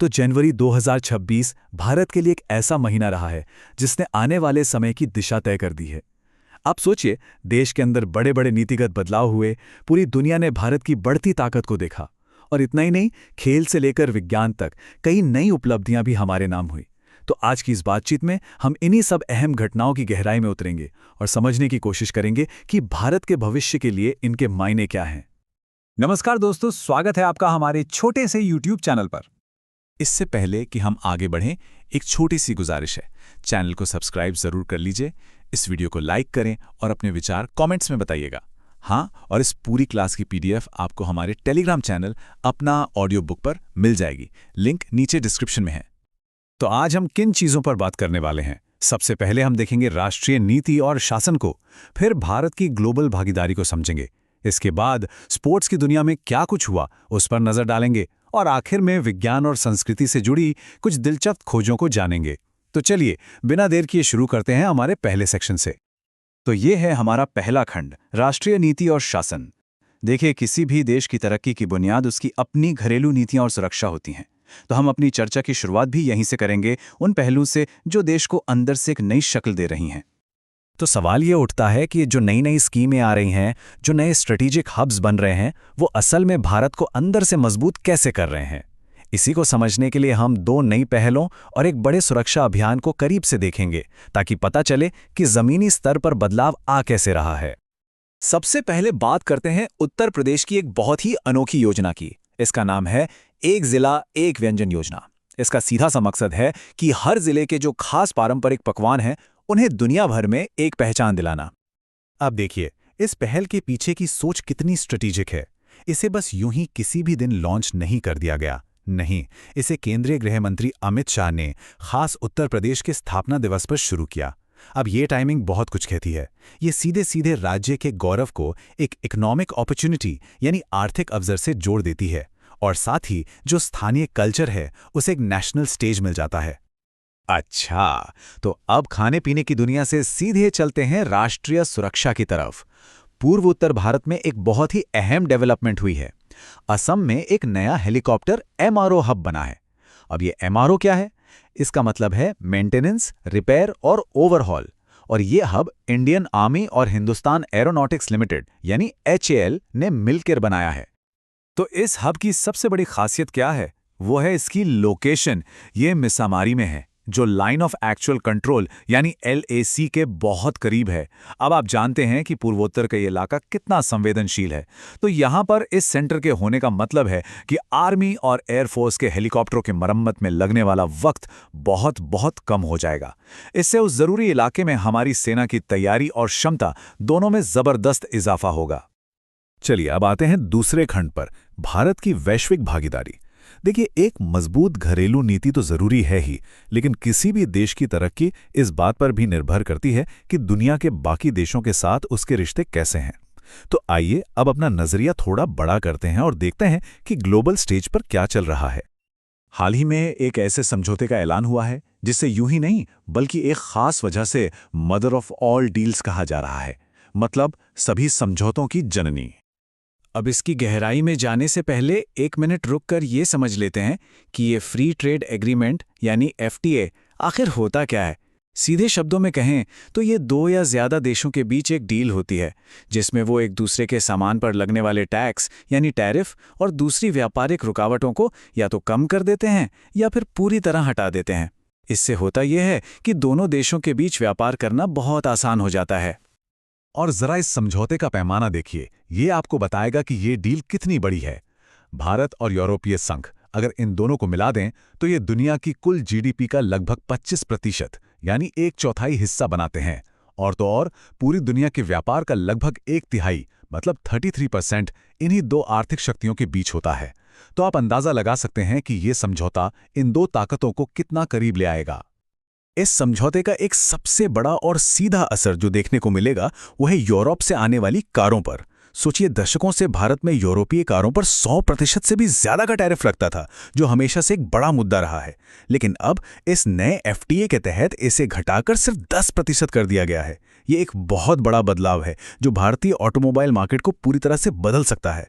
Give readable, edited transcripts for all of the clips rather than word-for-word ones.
तो जनवरी 2026 भारत के लिए एक ऐसा महीना रहा है जिसने आने वाले समय की दिशा तय कर दी है। आप सोचिए, देश के अंदर बड़े बड़े नीतिगत बदलाव हुए, पूरी दुनिया ने भारत की बढ़ती ताकत को देखा। और इतना ही नहीं, खेल से लेकर विज्ञान तक कई नई उपलब्धियां भी हमारे नाम हुई। तो आज की इस बातचीत में हम इन्हीं सब अहम घटनाओं की गहराई में उतरेंगे और समझने की कोशिश करेंगे कि भारत के भविष्य के लिए इनके मायने क्या हैं। नमस्कार दोस्तों, स्वागत है आपका हमारे छोटे से YouTube चैनल पर। इससे पहले कि हम आगे बढ़ें, एक छोटी सी गुजारिश है। चैनल को सब्सक्राइब जरूर कर लीजिए, इस वीडियो को लाइक करें और अपने विचार कमेंट्स में बताइएगा। हाँ, और इस पूरी क्लास की PDF आपको हमारे टेलीग्राम चैनल अपना ऑडियो बुक पर मिल जाएगी। लिंक नीचे डिस्क्रिप्शन में है। तो आज हम किन चीज़ों पर बात करने वाले हैं? सबसे पहले हम देखेंगे राष्ट्रीय नीति और शासन को, फिर भारत की ग्लोबल भागीदारी को समझेंगे। इसके बाद स्पोर्ट्स की दुनिया में क्या कुछ हुआ उस पर नजर डालेंगे और आखिर में विज्ञान और संस्कृति से जुड़ी कुछ दिलचस्प खोजों को जानेंगे। तो चलिए बिना देर किए शुरू करते हैं हमारे पहले सेक्शन से। तो ये है हमारा पहला खंड, राष्ट्रीय नीति और शासन। देखिए, किसी भी देश की तरक्की की बुनियाद उसकी अपनी घरेलू नीतियां और सुरक्षा होती हैं। तो हम अपनी चर्चा की शुरुआत भी यहीं से करेंगे, उन पहलू से जो देश को अंदर से एक नई शक्ल दे रही हैं। तो सवाल ये उठता है कि जो नई नई स्कीमें आ रही हैं, जो नए स्ट्रेटेजिक हब्स बन रहे हैं, वो असल में भारत को अंदर से मजबूत कैसे कर रहे हैं? इसी को समझने के लिए हम दो नई पहलों और एक बड़े सुरक्षा अभियान को करीब से देखेंगे, ताकि पता चले कि जमीनी स्तर पर बदलाव आ कैसे रहा है। सबसे पहले बात करते हैं उत्तर प्रदेश की एक बहुत ही अनोखी योजना की। इसका नाम है एक जिला एक व्यंजन योजना। इसका सीधा सा मकसद है कि हर जिले के जो खास पारंपरिक पकवान हैं, उन्हें दुनिया भर में एक पहचान दिलाना। अब देखिए, इस पहल के पीछे की सोच कितनी स्ट्रेटेजिक है। इसे बस यूं ही किसी भी दिन लॉन्च नहीं कर दिया गया। नहीं, इसे केंद्रीय गृह मंत्री अमित शाह ने खास उत्तर प्रदेश के स्थापना दिवस पर शुरू किया। अब ये टाइमिंग बहुत कुछ कहती है। ये सीधे सीधे राज्य के गौरव को एक इकोनॉमिक अपॉर्चुनिटी यानी आर्थिक अवसर से जोड़ देती है, और साथ ही जो स्थानीय कल्चर है उसे एक नेशनल स्टेज मिल जाता है। अच्छा, तो अब खाने पीने की दुनिया से सीधे चलते हैं राष्ट्रीय सुरक्षा की तरफ। पूर्व उत्तर भारत में एक बहुत ही अहम डेवलपमेंट हुई है। असम में एक नया हेलीकॉप्टर MRO हब बना है। अब ये MRO क्या है? इसका मतलब है मेंटेनेंस, रिपेयर और ओवरहॉल। और ये हब इंडियन आर्मी और हिंदुस्तान एरोनॉटिक्स लिमिटेड यानी HAL ने मिलकर बनाया है। तो इस हब की सबसे बड़ी खासियत क्या है? वो है इसकी लोकेशन। ये मिसामारी में है, जो लाइन ऑफ एक्चुअल कंट्रोल यानी LAC के बहुत करीब है। अब आप जानते हैं कि पूर्वोत्तर का ये इलाका कितना संवेदनशील है। तो यहाँ पर इस सेंटर के होने का मतलब है कि आर्मी और एयरफोर्स के हेलीकॉप्टरों की मरम्मत में लगने वाला वक्त बहुत बहुत कम हो जाएगा। इससे उस जरूरी इलाके में हमारी सेना की तैयारी और क्षमता दोनों में जबरदस्त इजाफा होगा। चलिए अब आते हैं दूसरे खंड पर, भारत की वैश्विक भागीदारी। देखिए, एक मजबूत घरेलू नीति तो जरूरी है ही, लेकिन किसी भी देश की तरक्की इस बात पर भी निर्भर करती है कि दुनिया के बाकी देशों के साथ उसके रिश्ते कैसे हैं। तो आइए अब अपना नजरिया थोड़ा बड़ा करते हैं और देखते हैं कि ग्लोबल स्टेज पर क्या चल रहा है। हाल ही में एक ऐसे समझौते का ऐलान हुआ है जिसे यूं ही नहीं बल्कि एक खास वजह से मदर ऑफ ऑल डील्स कहा जा रहा है, मतलब सभी समझौतों की जननी। अब इसकी गहराई में जाने से पहले एक मिनट रुककर ये समझ लेते हैं कि ये फ्री ट्रेड एग्रीमेंट यानी FTA आखिर होता क्या है। सीधे शब्दों में कहें तो ये दो या ज्यादा देशों के बीच एक डील होती है, जिसमें वो एक दूसरे के सामान पर लगने वाले टैक्स यानी टैरिफ और दूसरी व्यापारिक रुकावटों को या तो कम कर देते हैं या फिर पूरी तरह हटा देते हैं। इससे होता यह है कि दोनों देशों के बीच व्यापार करना बहुत आसान हो जाता है। और जरा इस समझौते का पैमाना देखिए, ये आपको बताएगा कि ये डील कितनी बड़ी है। भारत और यूरोपीय संघ अगर इन दोनों को मिला दें तो ये दुनिया की कुल GDP का लगभग 25% यानी 1/4 हिस्सा बनाते हैं। और तो और पूरी दुनिया के व्यापार का लगभग 1/3 मतलब 33% इन्हीं दो आर्थिक शक्तियों के बीच होता है। तो आप अंदाजा लगा सकते हैं कि ये समझौता इन दो ताकतों को कितना करीब ले आएगा। इस समझौते का एक सबसे बड़ा और सीधा असर जो देखने को मिलेगा वो है यूरोप से आने वाली कारों पर। सोचिए, दशकों से भारत में यूरोपीय कारों पर 100% से भी ज्यादा का टैरिफ लगता था, जो हमेशा से एक बड़ा मुद्दा रहा है। लेकिन अब इस नए FTA के तहत इसे घटाकर सिर्फ 10% कर दिया गया है। ये एक बहुत बड़ा बदलाव है जो भारतीय ऑटोमोबाइल मार्केट को पूरी तरह से बदल सकता है।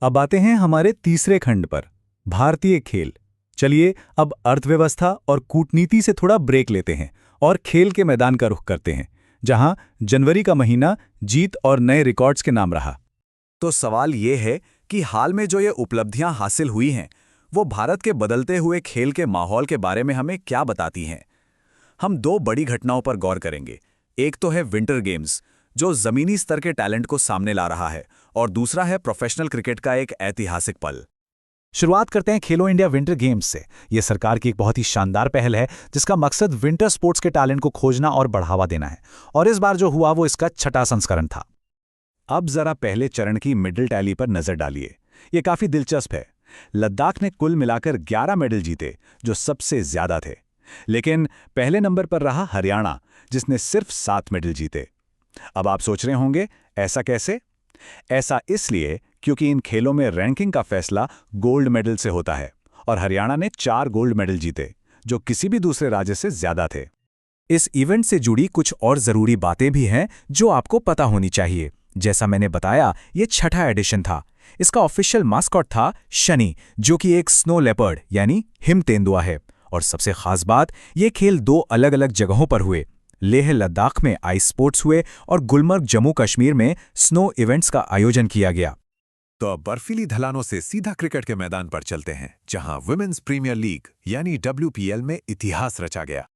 अब आते हैं हमारे तीसरे खंड पर, भारतीय खेल। चलिए अब अर्थव्यवस्था और कूटनीति से थोड़ा ब्रेक लेते हैं और खेल के मैदान का रुख करते हैं, जहां जनवरी का महीना जीत और नए रिकॉर्ड्स के नाम रहा। तो सवाल ये है कि हाल में जो ये उपलब्धियां हासिल हुई हैं, वो भारत के बदलते हुए खेल के माहौल के बारे में हमें क्या बताती हैं? हम दो बड़ी घटनाओं पर गौर करेंगे। एक तो है विंटर गेम्स, जो जमीनी स्तर के टैलेंट को सामने ला रहा है, और दूसरा है प्रोफेशनल क्रिकेट का एक ऐतिहासिक पल। शुरुआत करते हैं खेलो इंडिया विंटर गेम्स से। यह सरकार की एक बहुत ही शानदार पहल है, जिसका मकसद विंटर स्पोर्ट्स के टैलेंट को खोजना और बढ़ावा देना है। और इस बार जो हुआ वो इसका छठा संस्करण था। अब जरा पहले चरण की मिडिल टैली पर नजर डालिए। ये काफी दिलचस्प है। लद्दाख ने कुल मिलाकर 11 मेडल जीते, जो सबसे ज्यादा थे। लेकिन पहले नंबर पर रहा हरियाणा, जिसने सिर्फ 7 मेडल जीते। अब आप सोच रहे होंगे, ऐसा कैसे? ऐसा इसलिए क्योंकि इन खेलों में रैंकिंग का फैसला गोल्ड मेडल से होता है, और हरियाणा ने 4 गोल्ड मेडल जीते, जो किसी भी दूसरे राज्य से ज्यादा थे। इस इवेंट से जुड़ी कुछ और जरूरी बातें भी हैं जो आपको पता होनी चाहिए। जैसा मैंने बताया, ये छठा एडिशन था। इसका ऑफिशियल मास्कॉट था शनि, जो कि एक स्नो लेपर्ड यानी हिम तेंदुआ है। और सबसे खास बात, ये खेल 2 अलग-अलग जगहों पर हुए। लेह लद्दाख में आइस स्पोर्ट्स हुए और गुलमर्ग जम्मू कश्मीर में स्नो इवेंट्स का आयोजन किया गया। तो अब बर्फीली ढलानों से सीधा क्रिकेट के मैदान पर चलते हैं, जहां वुमेन्स प्रीमियर लीग यानी WPL में इतिहास रचा गया।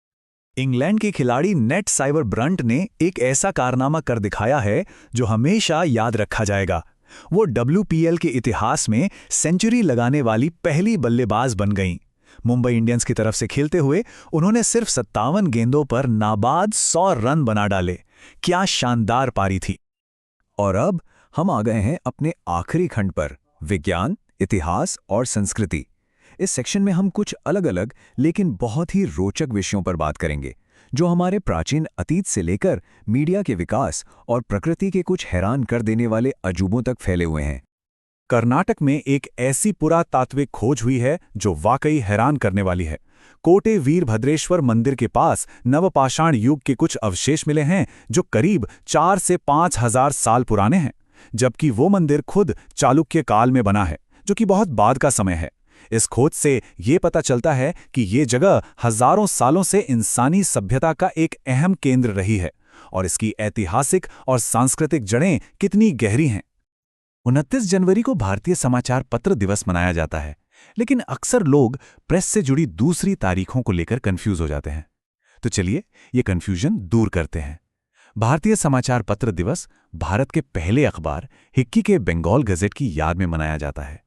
इंग्लैंड के खिलाड़ी नेट साइवर ब्रंट ने एक ऐसा कारनामा कर दिखाया है जो हमेशा याद रखा जाएगा। वो WPL के इतिहास में सेंचुरी लगाने वाली पहली बल्लेबाज बन गईं। मुंबई इंडियंस की तरफ से खेलते हुए उन्होंने सिर्फ 57 गेंदों पर नाबाद 100 रन बना डाले। क्या शानदार पारी थी! और अब हम आ गए हैं अपने आखिरी खंड पर, विज्ञान, इतिहास और संस्कृति। इस सेक्शन में हम कुछ अलग-अलग लेकिन बहुत ही रोचक विषयों पर बात करेंगे, जो हमारे प्राचीन अतीत से लेकर मीडिया के विकास और प्रकृति के कुछ हैरान कर देने वाले अजूबों तक फैले हुए हैं। कर्नाटक में एक ऐसी पुरातात्विक खोज हुई है जो वाकई हैरान करने वाली है। कोटे वीरभद्रेश्वर मंदिर के पास नवपाषाण युग के कुछ अवशेष मिले हैं, जो करीब 4 से 5,000 साल पुराने हैं, जबकि वो मंदिर खुद चालुक्य काल में बना है, जो कि बहुत बाद का समय है। इस खोज से ये पता चलता है कि ये जगह हजारों सालों से इंसानी सभ्यता का एक अहम केंद्र रही है, और इसकी ऐतिहासिक और सांस्कृतिक जड़ें कितनी गहरी हैं। 29 जनवरी को भारतीय समाचार पत्र दिवस मनाया जाता है, लेकिन अक्सर लोग प्रेस से जुड़ी दूसरी तारीखों को लेकर कंफ्यूज हो जाते हैं। तो चलिए ये कंफ्यूजन दूर करते हैं। भारतीय समाचार पत्र दिवस भारत के पहले अखबार हिक्की के बंगाल गज़ेट की याद में मनाया जाता है।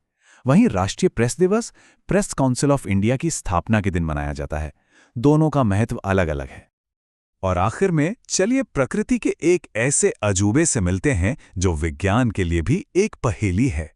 वहीं राष्ट्रीय प्रेस दिवस प्रेस काउंसिल ऑफ इंडिया की स्थापना के दिन मनाया जाता है। दोनों का महत्व अलग-अलग है। और आखिर में चलिए प्रकृति के एक ऐसे अजूबे से मिलते हैं जो विज्ञान के लिए भी एक पहेली है।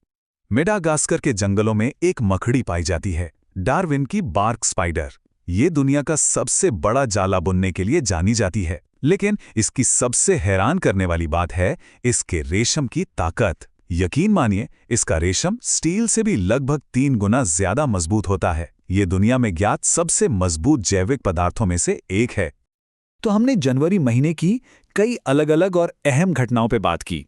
मेडागास्कर के जंगलों में एक मकड़ी पाई जाती है, डार्विन की बार्क स्पाइडर। ये दुनिया का सबसे बड़ा जाला बुनने के लिए जानी जाती है, लेकिन इसकी सबसे हैरान करने वाली बात है इसके रेशम की ताकत। यकीन मानिए, इसका रेशम स्टील से भी लगभग 3 गुना ज्यादा मजबूत होता है। ये दुनिया में ज्ञात सबसे मजबूत जैविक पदार्थों में से एक है। तो हमने जनवरी महीने की कई अलग-अलग और अहम घटनाओं पे बात की।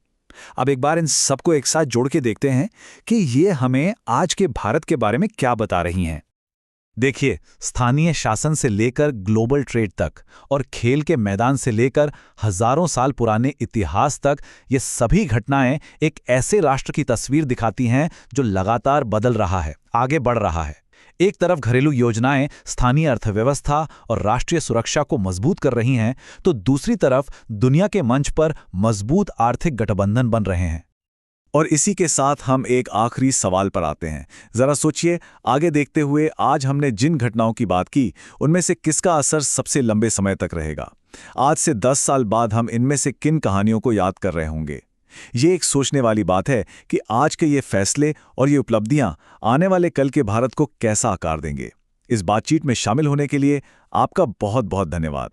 अब एक बार इन सबको एक साथ जोड़ के देखते हैं कि ये हमें आज के भारत के बारे में क्या बता रही हैं। देखिए, स्थानीय शासन से लेकर ग्लोबल ट्रेड तक और खेल के मैदान से लेकर हजारों साल पुराने इतिहास तक, ये सभी घटनाएं एक ऐसे राष्ट्र की तस्वीर दिखाती हैं जो लगातार बदल रहा है, आगे बढ़ रहा है। एक तरफ घरेलू योजनाएं स्थानीय अर्थव्यवस्था और राष्ट्रीय सुरक्षा को मजबूत कर रही हैं, तो दूसरी तरफ दुनिया के मंच पर मजबूत आर्थिक गठबंधन बन रहे हैं। और इसी के साथ हम एक आखिरी सवाल पर आते हैं। जरा सोचिए, आगे देखते हुए आज हमने जिन घटनाओं की बात की, उनमें से किसका असर सबसे लंबे समय तक रहेगा? आज से 10 साल बाद हम इनमें से किन कहानियों को याद कर रहे होंगे? ये एक सोचने वाली बात है कि आज के ये फैसले और ये उपलब्धियां आने वाले कल के भारत को कैसा आकार देंगे। इस बातचीत में शामिल होने के लिए आपका बहुत बहुत धन्यवाद।